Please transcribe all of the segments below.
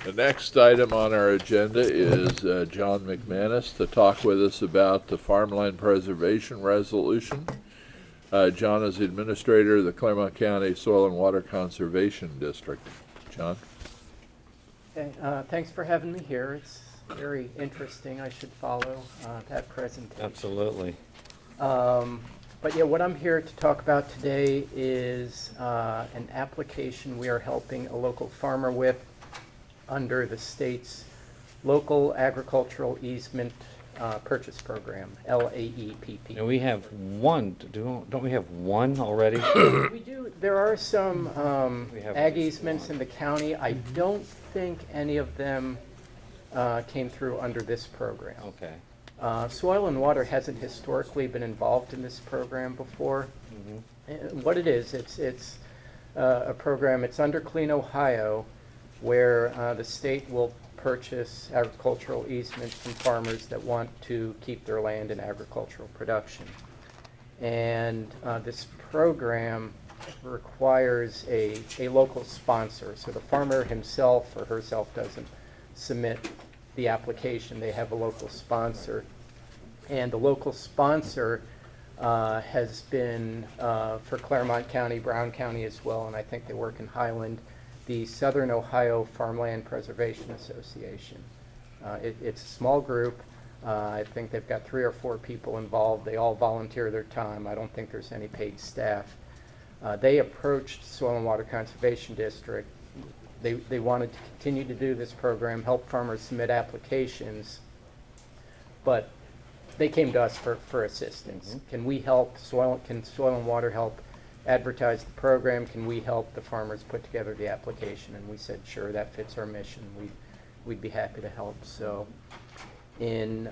The next item on our agenda is John McManus to talk with us about the Farmland Preservation Resolution. John is the administrator of the Clermont County Soil and Water Conservation District. John? Okay, thanks for having me here. It's very interesting. I should follow that presentation. Absolutely. But yeah, what I'm here to talk about today is an application we are helping a local farmer with under the state's Local Agricultural Easement Purchase Program, LAEPP. And we have one, don't we have one already? We do. There are some We have ag at least easements one. in the county. I don't think any of them came through under this program. Okay. Soil and Water hasn't historically been involved in this program before. And what it is, it's a program, it's under Clean Ohio, where the state will purchase agricultural easements from farmers that want to keep their land in agricultural production. And this program requires a local sponsor. So the farmer himself or herself doesn't submit the application. They have a local sponsor. And the local sponsor has been, for Clermont County, Brown County as well, and I think they work in Highland, the Southern Ohio Farmland Preservation Association. It's a small group. I think they've got 3 or 4 people involved. They all volunteer their time. I don't think there's any paid staff. They approached Soil and Water Conservation District. They wanted to continue to do this program, help farmers submit applications, but they came to us for assistance. Can we help, can Soil and Water help advertise the program? Can we help the farmers put together the application? And we said, sure, that fits our mission. We'd be happy to help. So in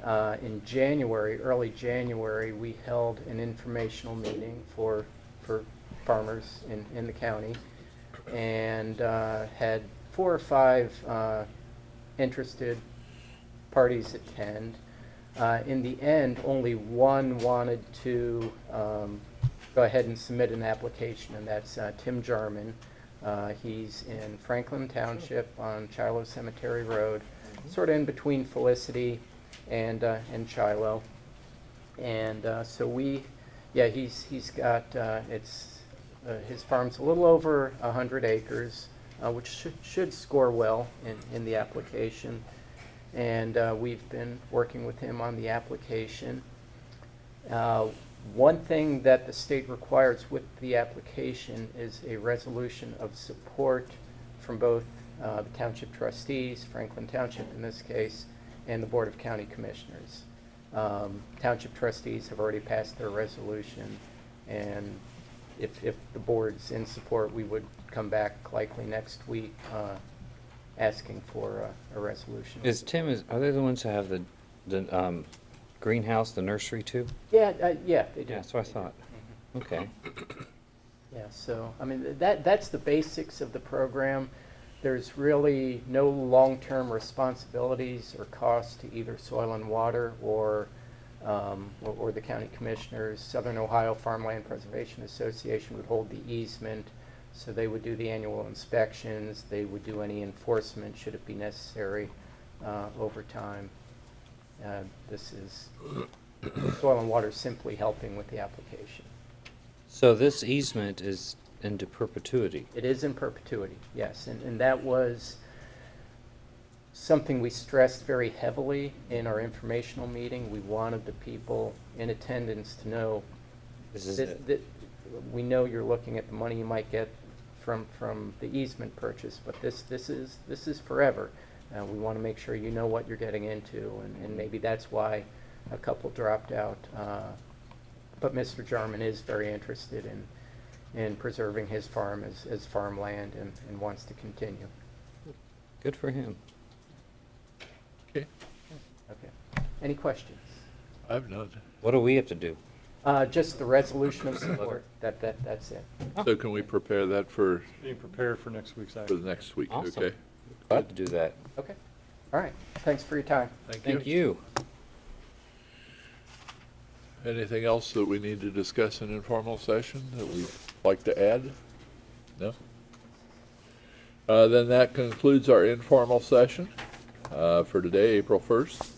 January, early January, we held an informational meeting for farmers in the county, and had 4 or 5 interested parties attend. In the end, only one wanted to go ahead and submit an application, and that's Tim Jarman. He's in Franklin Township on Shiloh Cemetery Road, sort of in between Felicity and Shiloh. And so he's got, his farm's a little over 100 acres, which should score well in the application. And we've been working with him on the application. One thing that the state requires with the application is a resolution of support from both the township trustees, Franklin Township in this case, and the Board of County Commissioners. Township trustees have already passed their resolution, and if the board's in support, we would come back likely next week asking for a resolution. Are they the ones that have the greenhouse, the nursery too? Yeah, yeah, they do. Yeah, that's what I thought. Okay. Yeah, so, I mean, that's the basics of the program. There's really no long-term responsibilities or costs to either Soil and Water or the county commissioners. Southern Ohio Farmland Preservation Association would hold the easement, so they would do the annual inspections. They would do any enforcement should it be necessary over time. This is Soil and Water simply helping with the application. So this easement is into perpetuity? It is in perpetuity, yes, and that was something we stressed very heavily in our informational meeting. We wanted the people in attendance to know that we know you're looking at the money you might get from the easement purchase, but this is forever. We want to make sure you know what you're getting into, and maybe that's why a couple dropped out. But Mr. Jarman is very interested in preserving his farm as farmland and wants to continue. Good for him. Okay. Okay. Any questions? I've none. What do we have to do? Just the resolution of support. That's it. So can we prepare that for Being prepared for next week's the action. next week? Awesome. Okay. Glad to do that. Okay. All right. Thanks for your time. Thank you. Anything else that we need to discuss in informal session that we'd like to add? No? Then that concludes our informal session for today, April 1st.